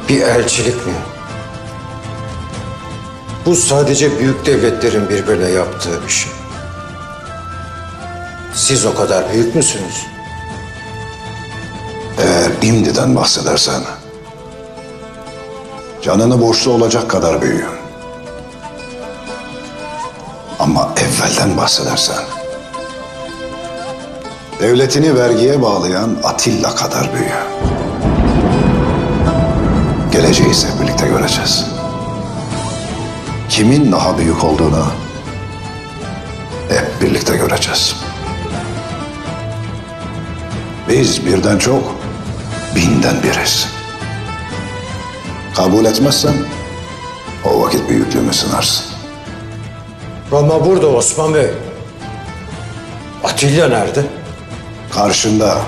bir elçilik mi? Bu sadece büyük devletlerin birbirine yaptığı bir şey. Siz o kadar büyük müsünüz? Eğer imdiden bahsedersen, canını borçlu olacak kadar büyüğüm. Ama evvelden bahsedersen, devletini vergiye bağlayan Atilla kadar büyüğüm. Geleceği ise birlikte göreceğiz. Kimin daha büyük olduğunu hep birlikte göreceğiz. Biz birden çok, binden biriz. Kabul etmezsen o vakit büyüklüğümü sınarsın. Roma burada Osman Bey. Atilla nerede? Karşında